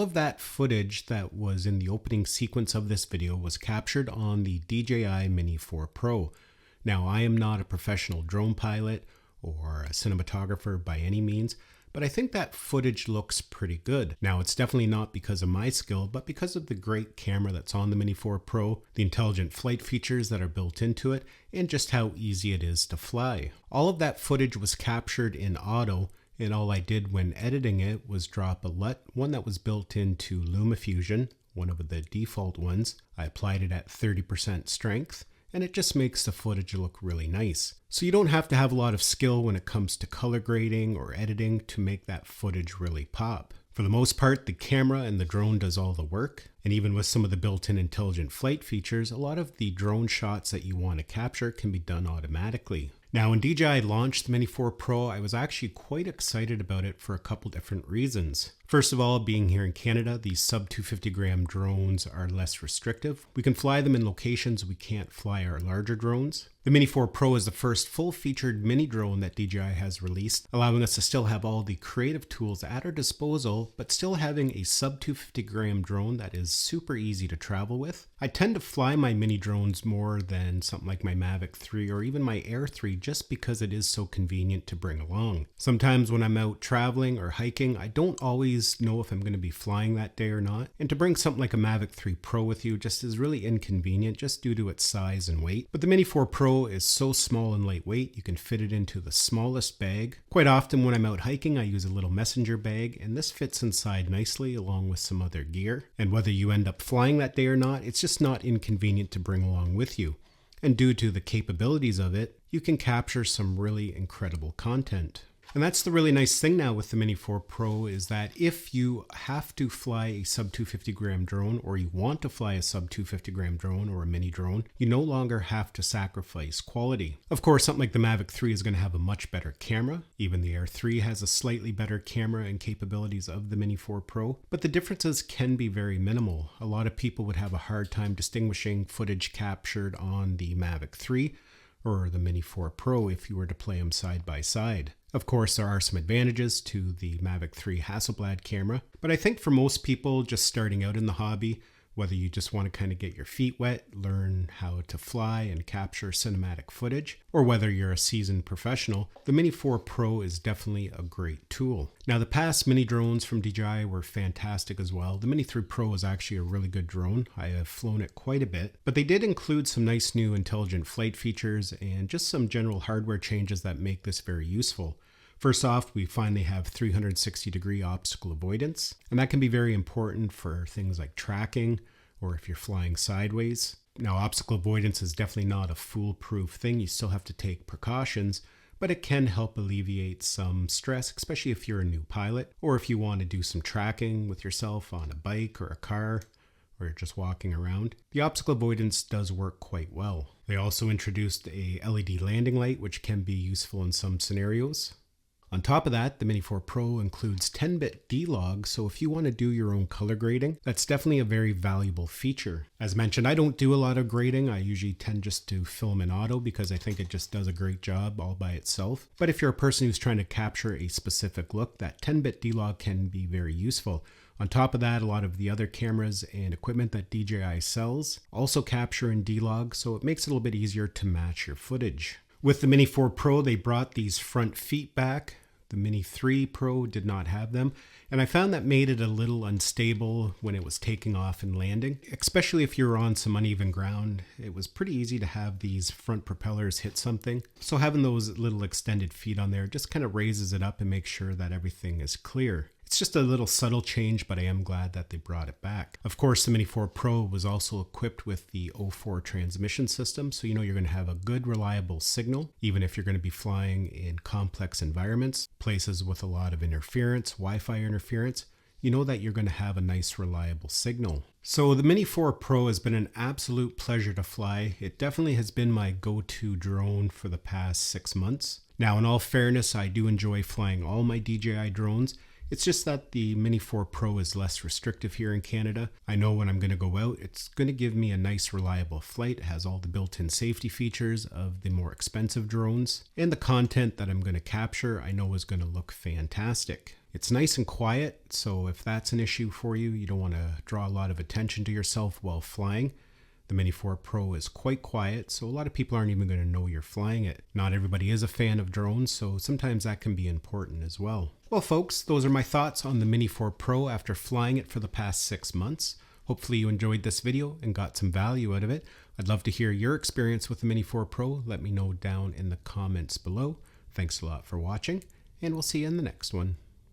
all of that footage that was in the opening sequence of this video was captured on the DJI Mini 4 Pro. Now, I am not a professional drone pilot or a cinematographer by any means, but I think that footage looks pretty good. Now, it's definitely not because of my skill, but because of the great camera that's on the Mini 4 Pro, the intelligent flight features that are built into it, and just how easy it is to fly. All of that footage was captured in auto, and all I did when editing it was drop a LUT, one that was built into LumaFusion, one of the default ones. I applied it at 30% strength, and it just makes the footage look really nice. So you don't have to have a lot of skill when it comes to color grading or editing to make that footage really pop. For the most part, the camera and the drone does all the work, and even with some of the built-in intelligent flight features, a lot of the drone shots that you want to capture can be done automatically. Now, when DJI launched the Mini 4 Pro, I was actually quite excited about it for a couple different reasons. First of all, being here in Canada, these sub 250 gram drones are less restrictive. We can fly them in locations we can't fly our larger drones. The Mini 4 Pro is the first full-featured mini drone that DJI has released, allowing us to still have all the creative tools at our disposal, but still having a sub 250 gram drone that is super easy to travel with. I tend to fly my mini drones more than something like my Mavic 3 or even my Air 3 just because it is so convenient to bring along. Sometimes when I'm out traveling or hiking, I don't always know if I'm going to be flying that day or not, and to bring something like a Mavic 3 Pro with you just is really inconvenient just due to its size and weight. But the Mini 4 Pro is so small and lightweight, you can fit it into the smallest bag. Quite often when I'm out hiking, I use a little messenger bag, and this fits inside nicely along with some other gear. And whether you end up flying that day or not, it's just not inconvenient to bring along with you. And due to the capabilities of it, you can capture some really incredible content. And that's the really nice thing now with the Mini 4 Pro is that if you have to fly a sub 250 gram drone, or you want to fly a sub 250 gram drone or a mini drone, you no longer have to sacrifice quality. Of course, something like the Mavic 3 is going to have a much better camera. Even the Air 3 has a slightly better camera and capabilities of the Mini 4 Pro, but the differences can be very minimal. A lot of people would have a hard time distinguishing footage captured on the Mavic 3 or the Mini 4 Pro if you were to play them side by side. Of course, there are some advantages to the Mavic 3 Hasselblad camera, but I think for most people just starting out in the hobby, whether you just want to kind of get your feet wet, learn how to fly and capture cinematic footage, or whether you're a seasoned professional, the Mini 4 Pro is definitely a great tool. Now, the past mini drones from DJI were fantastic as well. The Mini 3 Pro is actually a really good drone. I have flown it quite a bit, but they did include some nice new intelligent flight features and just some general hardware changes that make this very useful. First off, we find they have 360-degree obstacle avoidance, and that can be very important for things like tracking or if you're flying sideways. Now, obstacle avoidance is definitely not a foolproof thing. You still have to take precautions, but it can help alleviate some stress, especially if you're a new pilot or if you want to do some tracking with yourself on a bike or a car, or you're just walking around. The obstacle avoidance does work quite well. They also introduced a LED landing light, which can be useful in some scenarios. On top of that, the Mini 4 Pro includes 10-bit D-Log, so if you want to do your own color grading, that's definitely a very valuable feature. As mentioned, I don't do a lot of grading. I usually tend just to film in auto because I think it just does a great job all by itself. But if you're a person who's trying to capture a specific look, that 10-bit D-Log can be very useful. On top of that, a lot of the other cameras and equipment that DJI sells also capture in D-Log, so it makes it a little bit easier to match your footage. With the Mini 4 Pro, they brought these front feet back. The Mini 3 Pro did not have them, and I found that made it a little unstable when it was taking off and landing, especially if you were on some uneven ground. It was pretty easy to have these front propellers hit something, so having those little extended feet on there just kind of raises it up and makes sure that everything is clear. It's just a little subtle change, but I am glad that they brought it back. Of course, the Mini 4 Pro was also equipped with the 04 transmission system, so you know you're going to have a good, reliable signal, even if you're going to be flying in complex environments, places with a lot of interference, Wi-Fi interference. You know that you're going to have a nice, reliable signal. So the Mini 4 Pro has been an absolute pleasure to fly. It definitely has been my go-to drone for the past 6 months. Now, in all fairness, I do enjoy flying all my DJI drones, It's just that the Mini 4 Pro is less restrictive here in Canada. I know when I'm going to go out, it's going to give me a nice reliable flight. It has all the built-in safety features of the more expensive drones. And the content that I'm going to capture, I know is going to look fantastic. It's nice and quiet, so if that's an issue for you, you don't want to draw a lot of attention to yourself while flying. The Mini 4 Pro is quite quiet, so a lot of people aren't even going to know you're flying it. Not everybody is a fan of drones, so sometimes that can be important as well. Well, folks, those are my thoughts on the Mini 4 Pro after flying it for the past 6 months. Hopefully you enjoyed this video and got some value out of it. I'd love to hear your experience with the Mini 4 Pro. Let me know down in the comments below. Thanks a lot for watching, and we'll see you in the next one.